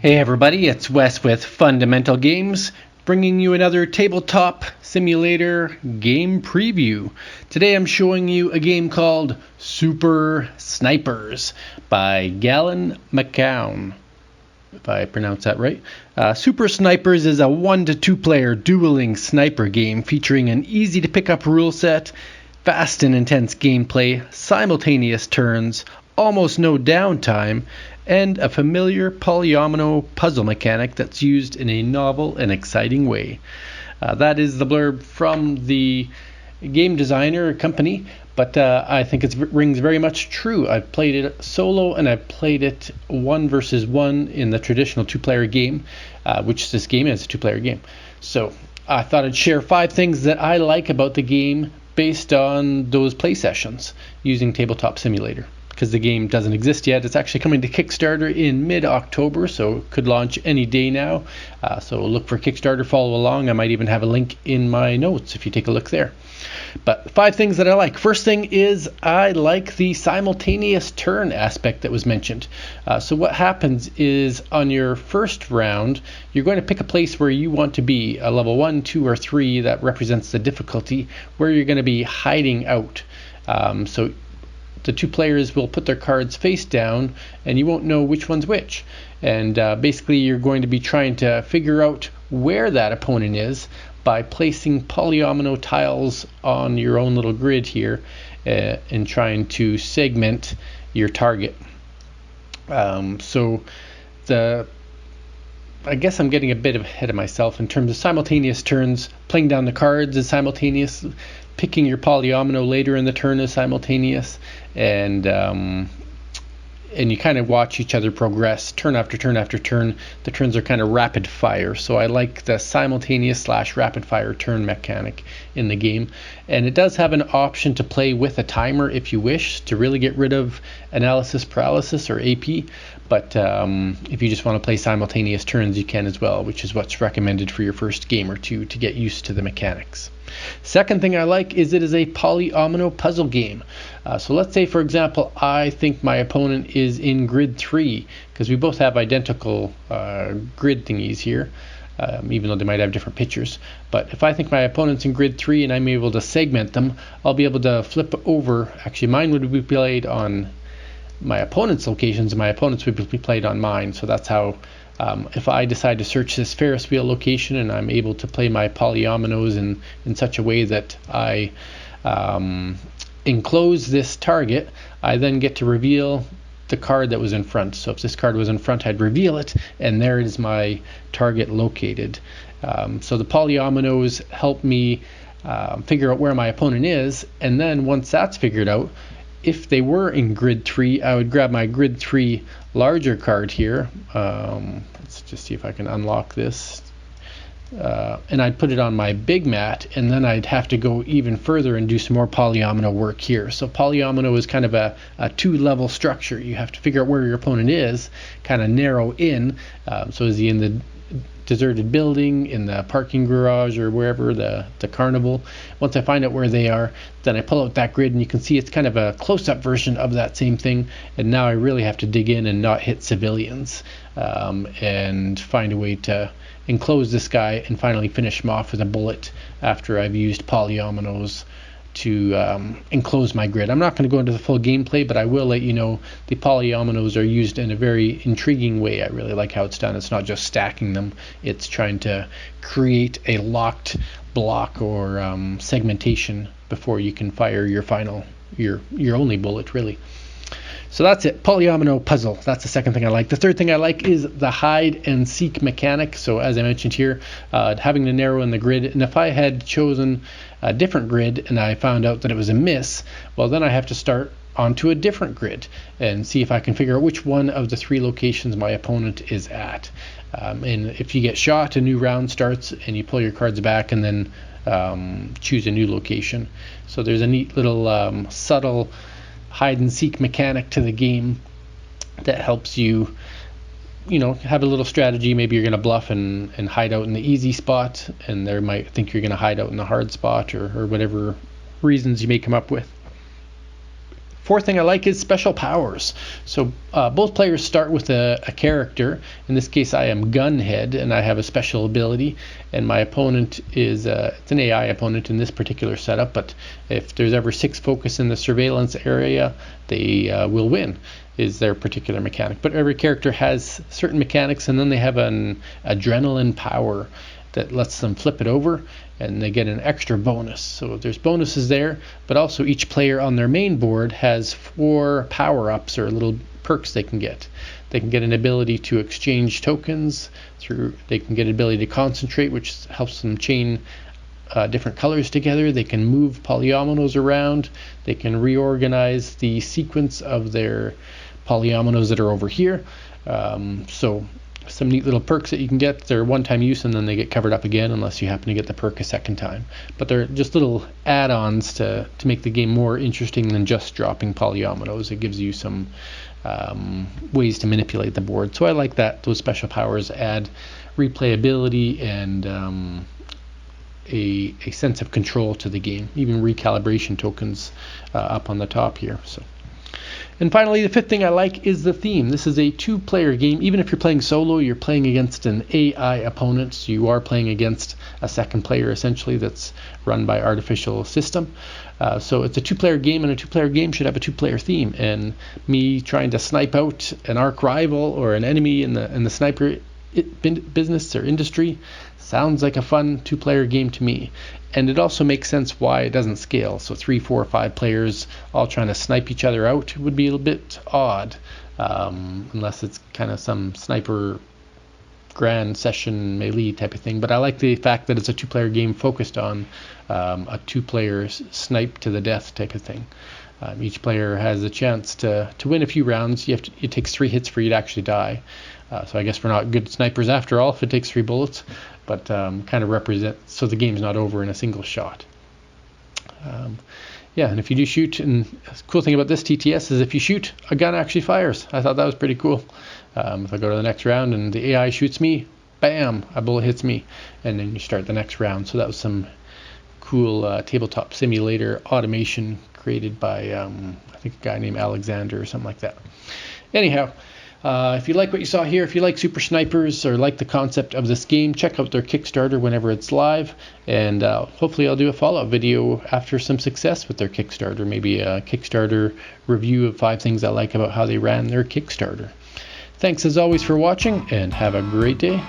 Hey everybody, it's Wes with Fundamental Games, bringing you another tabletop simulator game preview. Today I'm showing you a game called Super Snipers by Galen McCown, if I pronounce that right. Super Snipers is a 1 to 2 player dueling sniper game featuring an easy to pick up rule set, fast and intense gameplay, simultaneous turns, almost no downtime, and a familiar polyomino puzzle mechanic that's used in a novel and exciting way. That is the blurb from the game designer company, but I think it rings very much true. I've played it solo and I've played it 1 versus 1 in the traditional 2-player game, which this game is a 2-player game. So I thought I'd share 5 things that I like about the game based on those play sessions using Tabletop Simulator. Because the game doesn't exist yet. It's actually coming to Kickstarter in mid-October, so it could launch any day now. So look for Kickstarter, follow along. I might even have a link in my notes if you take a look there. But 5 things that I like. First thing is I like the simultaneous turn aspect that was mentioned. So what happens is on your first round, you're going to pick a place where you want to be, a level 1, 2, or 3 that represents the difficulty, where you're going to be hiding out. So the 2 players will put their cards face down and you won't know which one's which. And basically you're going to be trying to figure out where that opponent is by placing polyomino tiles on your own little grid here and trying to segment your target. I guess I'm getting a bit ahead of myself in terms of simultaneous turns. Playing down the cards is simultaneous. Picking your polyomino later in the turn is simultaneous, and you kind of watch each other progress turn after turn after turn. The turns are kind of rapid fire, so I like the simultaneous / rapid fire turn mechanic in the game. And it does have an option to play with a timer if you wish to really get rid of analysis paralysis or AP. But if you just want to play simultaneous turns, you can as well, which is what's recommended for your first game or two to get used to the mechanics. Second thing I like is it is a polyomino puzzle game. So let's say, for example, I think my opponent is in grid 3, because we both have identical grid thingies here, even though they might have different pictures. But if I think my opponent's in grid 3 and I'm able to segment them, I'll be able to flip over. Actually, mine would be played on my opponent's locations and my opponent's would be played on mine. So that's how if I decide to search this Ferris wheel location and I'm able to play my polyominoes in such a way that I enclose this target, I then get to reveal the card that was in front. So if this card was in front, I'd reveal it, and there is my target located. So the polyominoes help me figure out where my opponent is, and then once that's figured out, if they were in grid 3, I would grab my grid 3 larger card here. Let's just see if I can unlock this. And I'd put it on my big mat, and then I'd have to go even further and do some more polyomino work here. So polyomino is kind of a 2-level structure. You have to figure out where your opponent is, kind of narrow in. So is he in the deserted building, in the parking garage, or wherever, the carnival? Once I find out where they are, then I pull out that grid, and you can see it's kind of a close-up version of that same thing. And now I really have to dig in and not hit civilians, and find a way to enclose this guy and finally finish him off with a bullet after I've used polyominoes to enclose my grid. I'm not going to go into the full gameplay, but I will let you know the polyominoes are used in a very intriguing way. I really like how it's done. It's not just stacking them, it's trying to create a locked block or segmentation before you can fire your only bullet, really. So that's it, Polyamino Puzzle. That's the second thing I like. The third thing I like is the hide and seek mechanic. So as I mentioned here, having to narrow in the grid. And if I had chosen a different grid and I found out that it was a miss, well, then I have to start onto a different grid and see if I can figure out which one of the 3 locations my opponent is at. And if you get shot, a new round starts and you pull your cards back and then choose a new location. So there's a neat little subtle hide and seek mechanic to the game that helps you have a little strategy. Maybe you're going to bluff and hide out in the easy spot, and they might think you're going to hide out in the hard spot, or whatever reasons you may come up with. Fourth thing I like is special powers. So both players start with a character. In this case, I am Gunhead, and I have a special ability. And my opponent is it's an AI opponent in this particular setup. But if there's ever 6 focus in the surveillance area, they will win. Is their particular mechanic. But every character has certain mechanics, and then they have an adrenaline power that lets them flip it over, and they get an extra bonus. So there's bonuses there, but also each player on their main board has 4 power-ups or little perks they can get. They can get an ability to exchange tokens they can get an ability to concentrate, which helps them chain different colors together. They can move polyominoes around. They can reorganize the sequence of their polyominoes that are over here. So some neat little perks that you can get. They're one-time use, and then they get covered up again unless you happen to get the perk a second time. But they're just little add-ons to make the game more interesting than just dropping polyominoes. It gives you some ways to manipulate the board. So I like that. Those special powers add replayability and a sense of control to the game. Even recalibration tokens up on the top here. And finally, the fifth thing I like is the theme. This is a 2-player game. Even if you're playing solo, you're playing against an AI opponent. So you are playing against a second player, essentially, that's run by artificial system. So it's a 2-player game, and a 2-player game should have a 2-player theme. And me trying to snipe out an arch rival or an enemy in the sniper business or industry sounds like a fun 2-player game to me. And it also makes sense why it doesn't scale. So 3, 4, 5 players all trying to snipe each other out would be a little bit odd, unless it's kind of some sniper grand session melee type of thing. But I like the fact that it's a 2-player game focused on a 2-player snipe to the death type of thing. Each player has a chance to win a few rounds. It takes 3 hits for you to actually die. So I guess we're not good snipers after all if it takes 3 bullets, but kind of represent, so the game's not over in a single shot. Yeah, and if you do shoot, and the cool thing about this TTS is if you shoot, a gun actually fires. I thought that was pretty cool. If I go to the next round and the AI shoots me, bam, a bullet hits me, and then you start the next round. So that was some cool tabletop simulator automation created by, I think, a guy named Alexander or something like that. Anyhow, if you like what you saw here, if you like Super Snipers or like the concept of this game, check out their Kickstarter whenever it's live, and hopefully I'll do a follow-up video after some success with their Kickstarter, maybe a Kickstarter review of 5 things I like about how they ran their Kickstarter. Thanks as always for watching, and have a great day.